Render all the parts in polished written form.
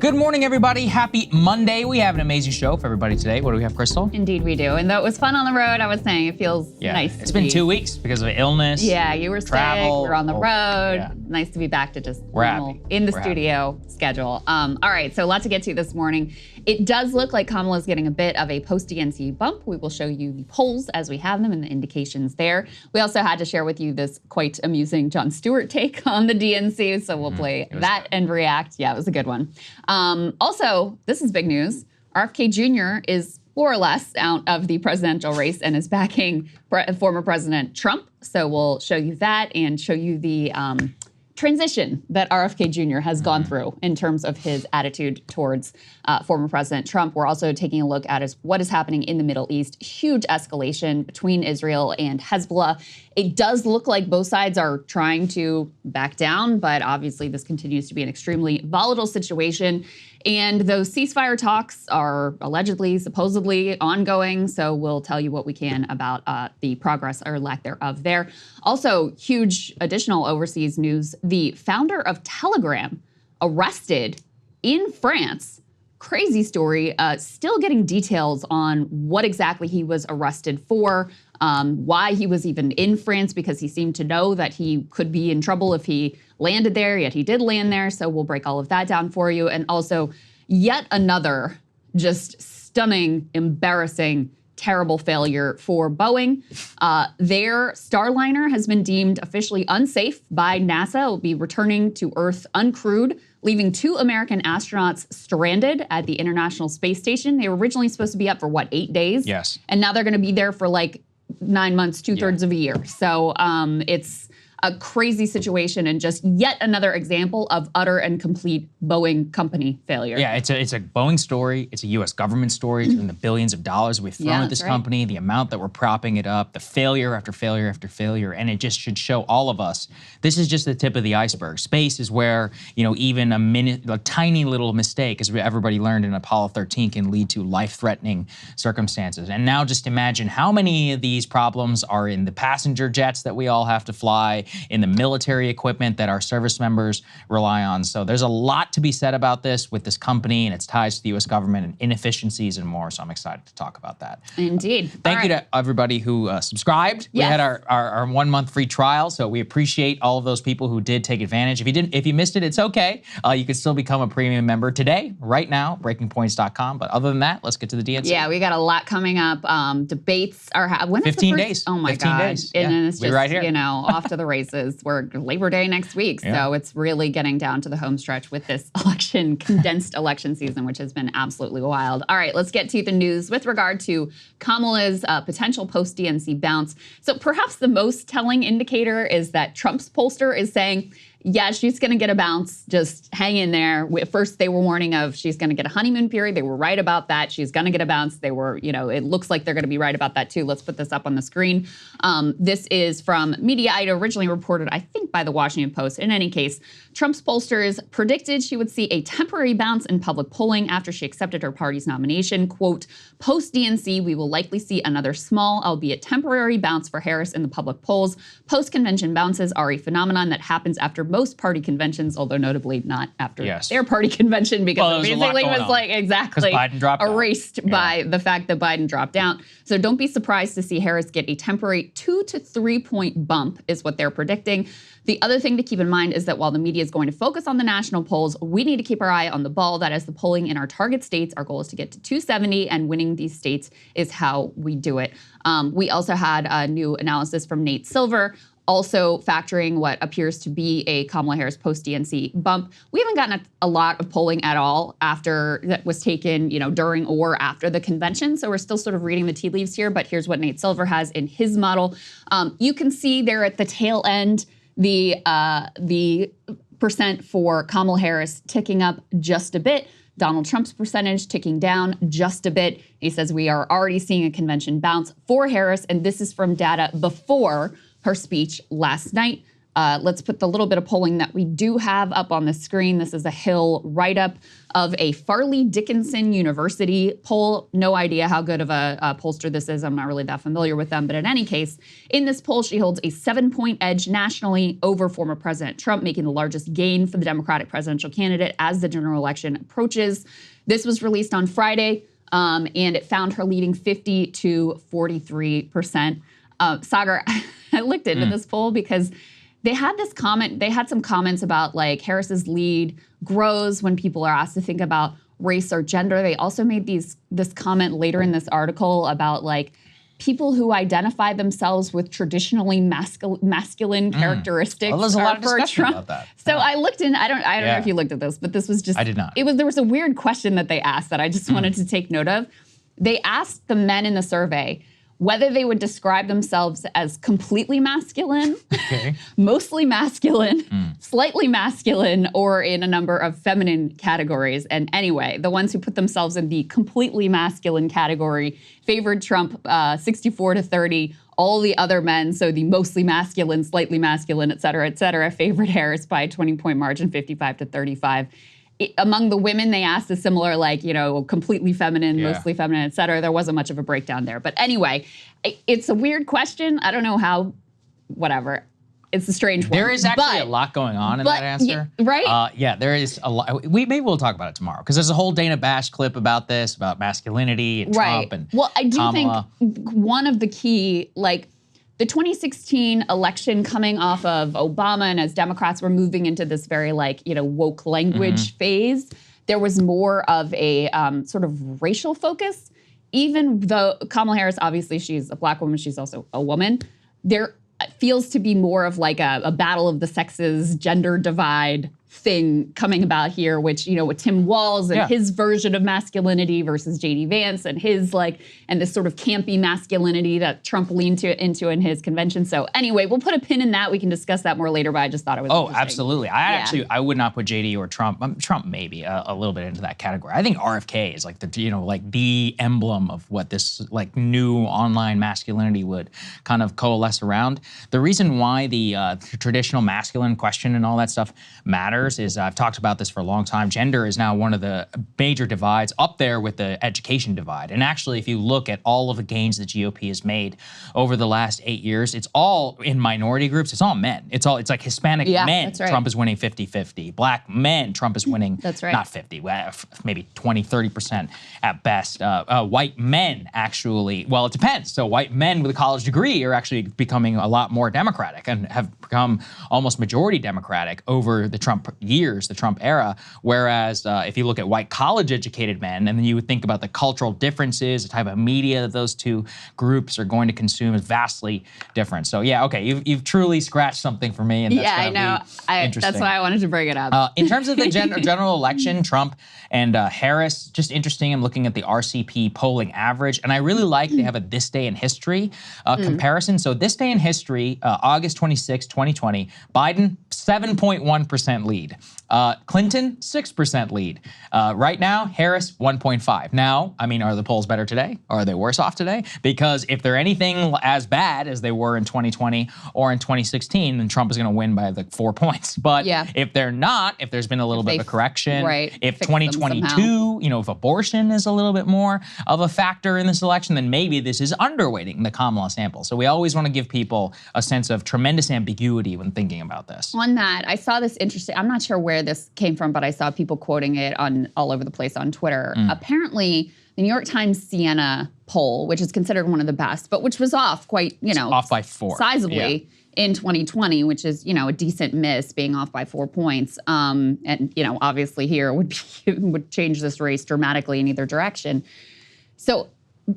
Good morning, everybody. Happy Monday. We have an amazing show for everybody today. What do we have, Krystal? Indeed we do. And though it was fun on the road, I was saying it feels nice. It's been 2 weeks because of illness. Yeah, you were travel. sick, we were on the road. Yeah. Nice to be back to just We're normal happy. in the We're studio schedule. All right, so a lot to get to this morning. It does look like Kamala is getting a bit of a post-DNC bump. We will show you the polls as we have them and the indications there. We also had to share with you this quite amusing Jon Stewart take on the DNC, so we'll play that and react. Yeah, it was a good one. Also, this is big news. RFK Jr. is more or less out of the presidential race and is backing former President Trump. So we'll show you that and show you the transition that RFK Jr. has gone through in terms of his attitude towards former President Trump. We're also taking a look at what is happening in the Middle East. Huge escalation between Israel and Hezbollah. It does look like both sides are trying to back down, but obviously this continues to be an extremely volatile situation. And those ceasefire talks are allegedly, supposedly ongoing. So we'll tell you what we can about the progress or lack thereof there. Also, huge additional overseas news. The founder of Telegram arrested in France. Crazy story. Still getting details on what exactly he was arrested for, why he was even in France, because he seemed to know that he could be in trouble if he landed there, yet he did land there. So we'll break all of that down for you. And also yet another just stunning, embarrassing, terrible failure for Boeing. Their Starliner has been deemed officially unsafe by NASA. It will be returning to Earth uncrewed, leaving 2 American astronauts stranded at the International Space Station. They were originally supposed to be up for 8 days? Yes. And now they're going to be there for 9 months, 2/3 of a year. So it's a crazy situation and just yet another example of utter and complete Boeing company failure. Yeah, it's a Boeing story. It's a U.S. government story. It's in the billions of dollars we've thrown at this company, the amount that we're propping it up, the failure after failure after failure, and it just should show all of us this is just the tip of the iceberg. Space is where even a tiny little mistake, as everybody learned in Apollo 13, can lead to life-threatening circumstances. And now just imagine how many of these problems are in the passenger jets that we all have to fly, in the military equipment that our service members rely on. So there's a lot to be said about this with this company and its ties to the U.S. government and inefficiencies and more. So I'm excited to talk about that. Indeed. Thank you to everybody who subscribed. Yes. We had our 1-month free trial, so we appreciate all of those people who did take advantage. If you missed it, it's okay. You can still become a premium member today, right now, breakingpoints.com. But other than that, let's get to the DNC. Yeah, we got a lot coming up. Debates are when 15 days. Oh my 15 God. days. And then Yeah. it's We're just, right here. off to the races. We're Labor Day next week. Yeah. So it's really getting down to the home stretch with this condensed election season, which has been absolutely wild. All right, let's get to the news with regard to Kamala's potential post-DNC bounce. So perhaps the most telling indicator is that Trump's pollster is saying, yeah, she's going to get a bounce. Just hang in there. At first, they were warning of she's going to get a honeymoon period. They were right about that. She's going to get a bounce. They were, it looks like they're going to be right about that too. Let's put this up on the screen. This is from Mediaite, originally reported, I think, by the Washington Post. In any case, Trump's pollsters predicted she would see a temporary bounce in public polling after she accepted her party's nomination. Quote, post-DNC, we will likely see another small, albeit temporary, bounce for Harris in the public polls. Post-convention bounces are a phenomenon that happens after most party conventions, although notably not after their party convention, because it basically was exactly Biden dropped erased by the fact that Biden dropped out. So don't be surprised to see Harris get a temporary 2 to 3 point bump is what they're predicting. The other thing to keep in mind is that while the media is going to focus on the national polls, we need to keep our eye on the ball. That is the polling in our target states. Our goal is to get to 270, and winning these states is how we do it. We also had a new analysis from Nate Silver, also factoring what appears to be a Kamala Harris post-DNC bump. We haven't gotten a lot of polling at all after that was taken, during or after the convention. So we're still sort of reading the tea leaves here, but here's what Nate Silver has in his model. You can see there at the tail end, the percent for Kamala Harris ticking up just a bit. Donald Trump's percentage ticking down just a bit. He says we are already seeing a convention bounce for Harris, and this is from data before her speech last night. Let's put the little bit of polling that we do have up on the screen. This is a Hill write-up of a Farley Dickinson University poll. No idea how good of a pollster this is. I'm not really that familiar with them. But in any case, in this poll, she holds a 7-point edge nationally over former President Trump, making the largest gain for the Democratic presidential candidate as the general election approaches. This was released on Friday, and it found her leading 50 to 43%. Saagar, I looked into this poll because they had this comment, they had some comments about like Harris's lead grows when people are asked to think about race or gender. They also made this comment later in this article about like people who identify themselves with traditionally masculine characteristics. Well, there's a lot of discussion about that. So I looked in, I don't know if you looked at this, but this was just— I did not. There was a weird question that they asked that I just wanted to take note of. They asked the men in the survey whether they would describe themselves as completely masculine, mostly masculine, slightly masculine, or in a number of feminine categories. And anyway, the ones who put themselves in the completely masculine category favored Trump 64 to 30. All the other men, so the mostly masculine, slightly masculine, et cetera, favored Harris by a 20-point margin, 55 to 35. Among the women, they asked a similar, like, you know, completely feminine, mostly feminine, et cetera. There wasn't much of a breakdown there. But anyway, it's a weird question. I don't know how, whatever. It's a strange one. There is actually a lot going on in that answer. Right? Yeah, there is a lot. Maybe we'll talk about it tomorrow, because there's a whole Dana Bash clip about this, about masculinity and Trump and Well, I do Kamala. think one of the key, like, the 2016 election coming off of Obama, and as Democrats were moving into this very, like, you know, woke language phase, there was more of a sort of racial focus. Even though Kamala Harris, obviously, she's a black woman, she's also a woman, there feels to be more of like a battle of the sexes, gender divide thing coming about here, which, you know, with Tim Walz and his version of masculinity versus J.D. Vance and his, like, and this sort of campy masculinity that Trump leaned into in his convention. So anyway, we'll put a pin in that. We can discuss that more later, but I just thought it was interesting. Absolutely. I would not put J.D. or Trump. Trump maybe a little bit into that category. I think RFK is like the, you know, like the emblem of what this like new online masculinity would kind of coalesce around. The reason why the traditional masculine question and all that stuff matters is, I've talked about this for a long time, gender is now one of the major divides, up there with the education divide. And actually, if you look at all of the gains the GOP has made over the last 8 years, it's all in minority groups. It's all men. It's like Hispanic men. That's right. Trump is winning 50-50. Black men, Trump is winning not 50, maybe 20, 30% at best. White men actually, well, it depends. So white men with a college degree are actually becoming a lot more Democratic and have become almost majority Democratic over the Trump years, the Trump era. Whereas if you look at white college-educated men, and then you would think about the cultural differences, the type of media that those two groups are going to consume is vastly different. So yeah, okay, you've truly scratched something for me, and that's I know. That's why I wanted to bring it up. In terms of the general election, Trump and Harris, just interesting. I'm looking at the RCP polling average, and I really like they have a this day in history comparison. So this day in history, August 26, 2020, Biden 7.1% lead. Clinton, 6% lead. Right now, Harris, 1.5. Now, I mean, are the polls better today? Or are they worse off today? Because if they're anything as bad as they were in 2020 or in 2016, then Trump is going to win by like 4 points. But if they're not, if there's been a little bit of a correction, if 2022, you know, if abortion is a little bit more of a factor in this election, then maybe this is underweighting the Kamala sample. So we always want to give people a sense of tremendous ambiguity when thinking about this. On that, I saw this interesting, I'm not sure where this came from, but I saw people quoting it on all over the place on Twitter. Apparently, the New York Times Siena poll, which is considered one of the best, but which was off quite, you know, off by 4. Sizably in 2020, which is, you know, a decent miss, being off by 4 points. And, you know, obviously here would change this race dramatically in either direction. So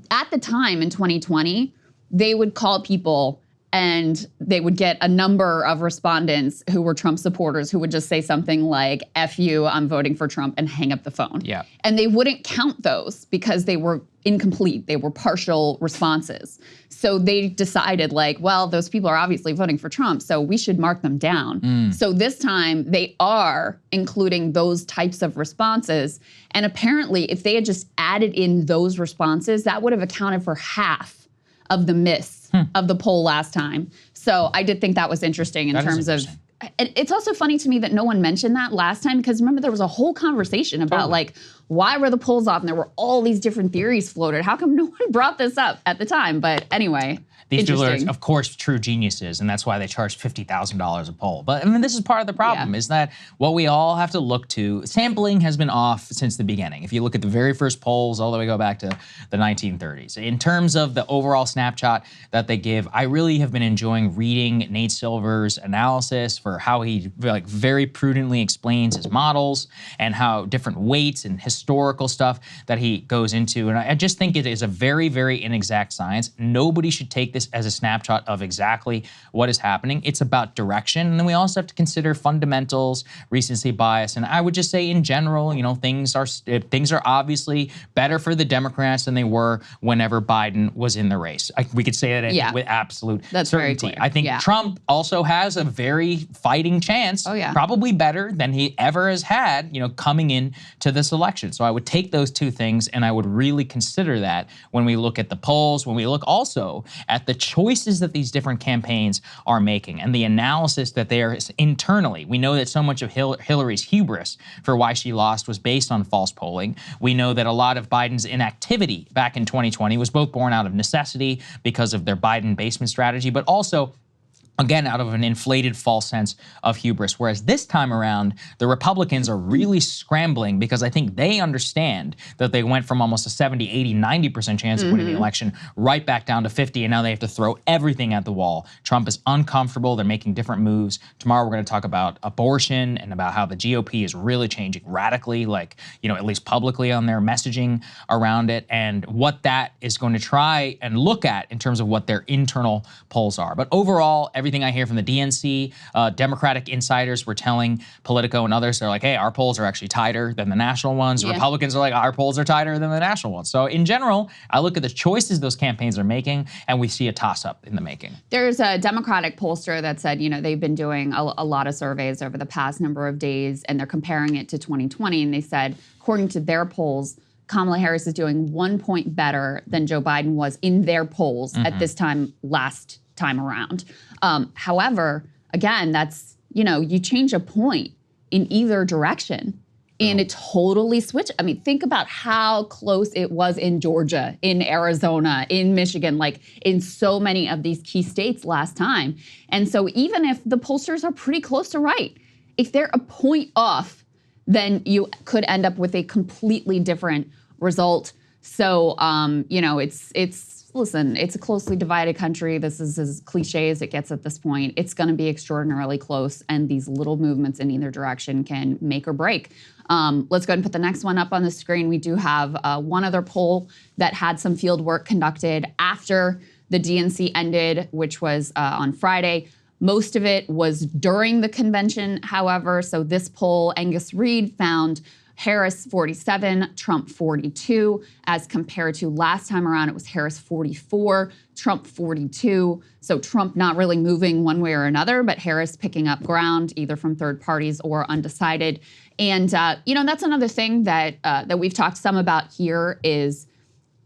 at the time in 2020, they would call people and they would get a number of respondents who were Trump supporters who would just say something like, F you, I'm voting for Trump, and hang up the phone. Yeah. And they wouldn't count those because they were incomplete. They were partial responses. So they decided, like, well, those people are obviously voting for Trump, so we should mark them down. So this time they are including those types of responses. And apparently, if they had just added in those responses, that would have accounted for half of the miss of the poll last time. So I did think that was interesting in terms of. It's also funny to me that no one mentioned that last time, because remember there was a whole conversation about like, why were the polls off? And there were all these different theories floated. How come no one brought this up at the time? But anyway. These people are, of course, true geniuses, and that's why they charge $50,000 a poll. But I mean, this is part of the problem, is that what we all have to look to, sampling has been off since the beginning. If you look at the very first polls, all the way go back to the 1930s. In terms of the overall snapshot that they give, I really have been enjoying reading Nate Silver's analysis for how he like very prudently explains his models and how different weights and historical stuff that he goes into. And I just think it is a very, very inexact science. Nobody should take this as a snapshot of exactly what is happening. It's about direction. And then we also have to consider fundamentals, recency bias. And I would just say in general, you know, things are obviously better for the Democrats than they were whenever Biden was in the race. We could say that with absolute certainty. Very clear. I think Trump also has a very fighting chance, probably better than he ever has had, you know, coming in to this election. So I would take those two things and I would really consider that when we look at the polls, when we look also at the choices that these different campaigns are making and the analysis that they are internally. We know that so much of Hillary's hubris for why she lost was based on false polling. We know that a lot of Biden's inactivity back in 2020 was both born out of necessity because of their Biden basement strategy, but also again, out of an inflated false sense of hubris. Whereas this time around, the Republicans are really scrambling because I think they understand that they went from almost a 70, 80, 90% chance of winning the election right back down to 50, and now they have to throw everything at the wall. Trump is uncomfortable. They're making different moves. Tomorrow we're going to talk about abortion and about how the GOP is really changing radically, like, you know, at least publicly on their messaging around it, and what that is going to try and look at in terms of what their internal polls are. But overall, everything I hear from the DNC, Democratic insiders were telling Politico and others, they're like, hey, our polls are actually tighter than the national ones. Republicans are like, our polls are tighter than the national ones. So in general, I look at the choices those campaigns are making, and we see a toss-up in the making. There's a Democratic pollster that said, you know, they've been doing a lot of surveys over the past number of days, and they're comparing it to 2020, and they said, according to their polls, Kamala Harris is doing 1 point better than Joe Biden was in their polls at this time last time around. However, again, that's, you know, you change a point in either direction and it totally switched. I mean, think about how close it was in Georgia, in Arizona, in Michigan, like in so many of these key states last time. And so even if the pollsters are pretty close to right, if they're a point off, then you could end up with a completely different result. So, you know, listen, it's a closely divided country. This is as cliche as it gets at this point. It's going to be extraordinarily close, and these little movements in either direction can make or break. Let's go ahead and put the next one up on the screen. We do have one other poll that had some field work conducted after the DNC ended, which was on Friday. Most of it was during the convention, however. So this poll, Angus Reid found Harris 47, Trump 42, as compared to last time around, it was Harris 44, Trump 42. So Trump not really moving one way or another, but Harris picking up ground either from third parties or undecided. And, you know, that's another thing that we've talked some about here is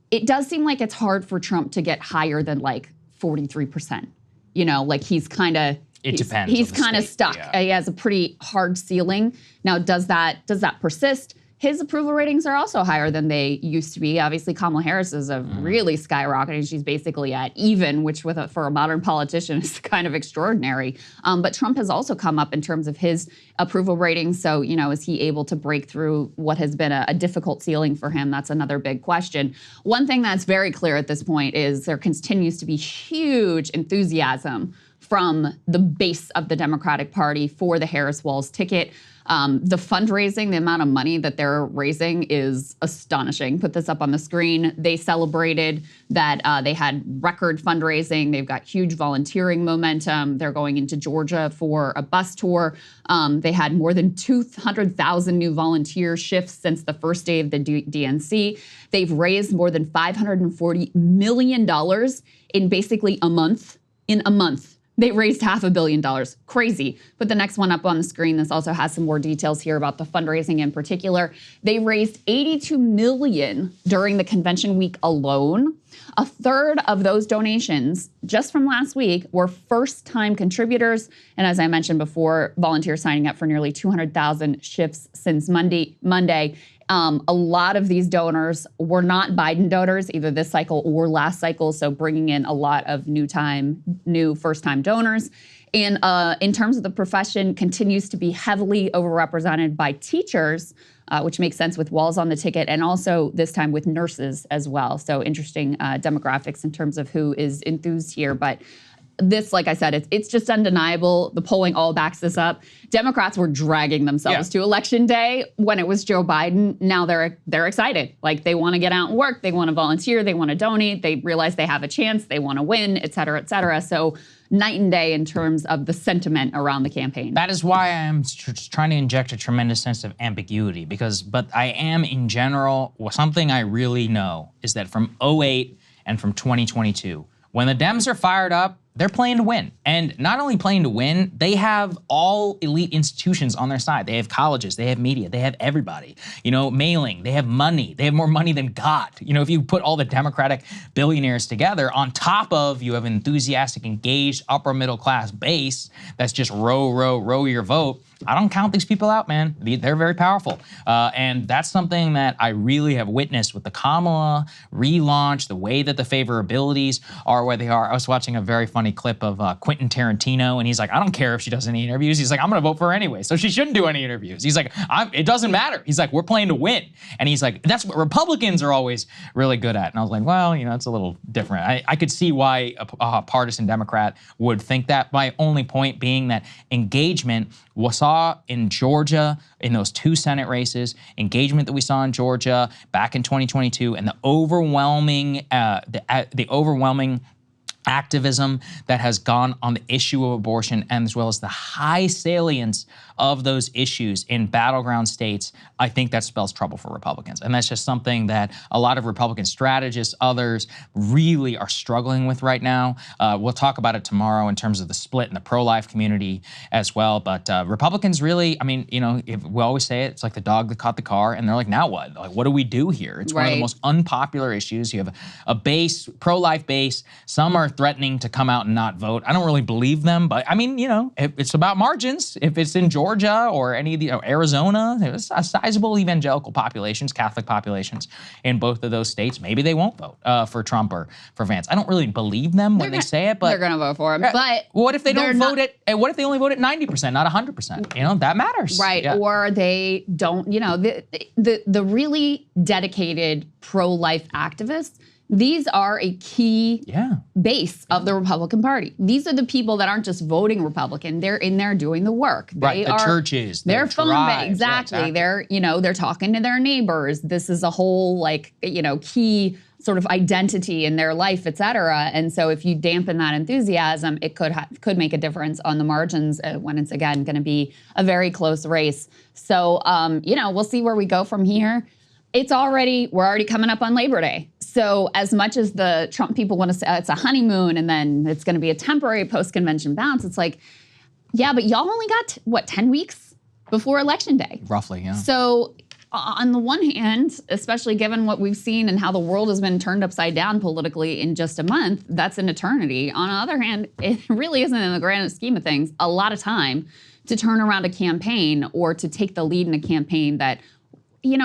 it does seem like it's hard for Trump to get higher than like 43%. You know, like he's kind of... It depends. He's kind of stuck. Yeah. He has a pretty hard ceiling. Now, does that persist? His approval ratings are also higher than they used to be. Obviously, Kamala Harris is really skyrocketing. She's basically at even, which for a modern politician is kind of extraordinary. But Trump has also come up in terms of his approval ratings. So, you know, is he able to break through what has been a difficult ceiling for him? That's another big question. One thing that's very clear at this point is there continues to be huge enthusiasm from the base of the Democratic Party for the Harris-Walz ticket. The fundraising, the amount of money that they're raising is astonishing. Put this up on the screen. They celebrated that they had record fundraising. They've got huge volunteering momentum. They're going into Georgia for a bus tour. They had more than 200,000 new volunteer shifts since the first day of the DNC. They've raised more than $540 million in basically a month. In a month. They raised $500 million. Crazy. Put the next one up on the screen. This also has some more details here about the fundraising in particular. They raised $82 million during the convention week alone. A third of those donations, just from last week, were first-time contributors. And as I mentioned before, volunteers signing up for nearly 200,000 shifts since Monday. A lot of these donors were not Biden donors, either this cycle or last cycle, so bringing in a lot of new first-time donors. And in terms of the profession, continues to be heavily overrepresented by teachers, which makes sense with Walls on the ticket, and also this time with nurses as well. So interesting demographics in terms of who is enthused here. But this, like I said, it's just undeniable. The polling all backs this up. Democrats were dragging themselves to Election Day when it was Joe Biden. Now they're excited. Like, they want to get out and work. They want to volunteer. They want to donate. They realize they have a chance. They want to win, et cetera, et cetera. So night and day in terms of the sentiment around the campaign. That is why I am trying to inject a tremendous sense of ambiguity but I am in general, something I really know is that from 2008 and from 2022, when the Dems are fired up, they're playing to win. And not only playing to win, they have all elite institutions on their side. They have colleges, they have media, they have everybody. Mailing, they have money. They have more money than God. If you put all the Democratic billionaires together, on top of you have an enthusiastic, engaged, upper middle class base that's just row your vote. I don't count these people out, man. They're very powerful. And that's something that I really have witnessed with the Kamala relaunch, the way that the favorabilities are where they are. I was watching a very funny clip of Quentin Tarantino, and he's like, I don't care if she does any interviews. He's like, I'm gonna vote for her anyway, so she shouldn't do any interviews. He's like, it doesn't matter. He's like, we're playing to win. And he's like, that's what Republicans are always really good at. And I was like, well, it's a little different. I could see why a partisan Democrat would think that. My only point being that engagement we saw in Georgia in those 2 Senate races, engagement that we saw in Georgia back in 2022, and the overwhelming activism that has gone on the issue of abortion, and as well as the high salience of those issues in battleground states, I think that spells trouble for Republicans. And that's just something that a lot of Republican strategists, others, really are struggling with right now. We'll talk about it tomorrow in terms of the split in the pro-life community as well. But Republicans really, if we always say it, it's like the dog that caught the car, and they're like, now what? Like, what do we do here? It's one of the most unpopular issues. You have a base, pro-life base. Some are threatening to come out and not vote. I don't really believe them, but it's about margins. If it's in Georgia or any of the Arizona, there's a sizable evangelical populations, Catholic populations in both of those states. Maybe they won't vote for Trump or for Vance. I don't really believe them when they say it, but they're going to vote for him. But what if they don't vote it? What if they only vote at 90%, not 100%? That matters, right? Yeah. Or they don't. The really dedicated pro-life activists. These are a key base of the Republican Party. These are the people that aren't just voting Republican; they're in there doing the work. Right, the churches, they're phone based. Exactly. They're they're talking to their neighbors. This is a whole key sort of identity in their life, et cetera. And so if you dampen that enthusiasm, it could make a difference on the margins when it's again going to be a very close race. So we'll see where we go from here. We're already coming up on Labor Day. So as much as the Trump people want to say it's a honeymoon and then it's going to be a temporary post-convention bounce, it's like, yeah, but y'all only got, 10 weeks before Election Day? Roughly, yeah. So on the one hand, especially given what we've seen and how the world has been turned upside down politically in just a month, that's an eternity. On the other hand, it really isn't, in the grand scheme of things, a lot of time to turn around a campaign or to take the lead in a campaign that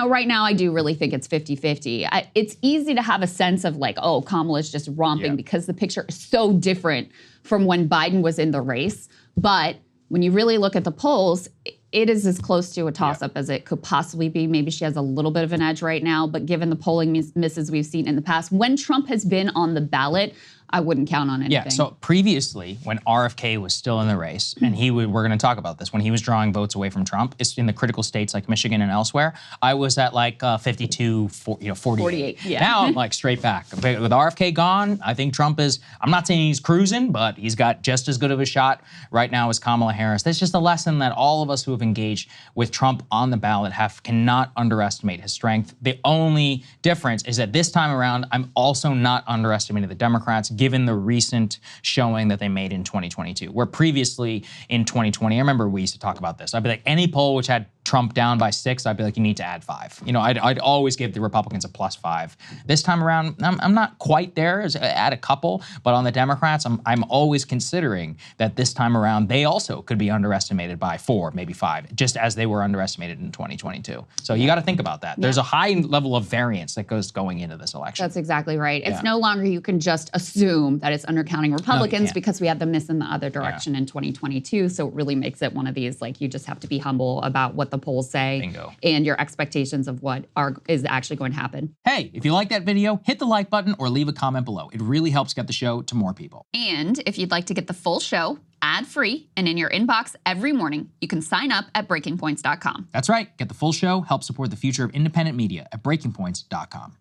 right now I do really think it's 50-50. It's easy to have a sense of Kamala's just romping because the picture is so different from when Biden was in the race. But when you really look at the polls, it is as close to a toss-up as it could possibly be. Maybe she has a little bit of an edge right now, but given the polling misses we've seen in the past, when Trump has been on the ballot, I wouldn't count on anything. Yeah, so previously, when RFK was still in the race, and we're going to talk about this, when he was drawing votes away from Trump, it's in the critical states like Michigan and elsewhere, I was at 52, 48. Yeah. Now I'm straight back. With RFK gone, I think Trump is, I'm not saying he's cruising, but he's got just as good of a shot right now as Kamala Harris. That's just a lesson that all of us who have engaged with Trump on the ballot cannot underestimate his strength. The only difference is that this time around, I'm also not underestimating the Democrats, given the recent showing that they made in 2022. Where previously in 2020, I remember we used to talk about this. I'd be like, any poll which had Trump down by 6, I'd be like, you need to add 5. You know, I'd always give the Republicans a +5. This time around, I'm not quite there, at a couple, but on the Democrats, I'm always considering that this time around, they also could be underestimated by 4, maybe 5, just as they were underestimated in 2022. So you got to think about that. There's a high level of variance that goes going into this election. That's exactly right. It's no longer you can just assume that it's undercounting Republicans because we had the miss in the other direction in 2022. So it really makes it one of these, like, you just have to be humble about what the polls say. Bingo. And your expectations of what is actually going to happen. Hey, if you like that video, hit the like button or leave a comment below. It really helps get the show to more people. And if you'd like to get the full show ad-free and in your inbox every morning, you can sign up at breakingpoints.com. That's right. Get the full show, help support the future of independent media at breakingpoints.com.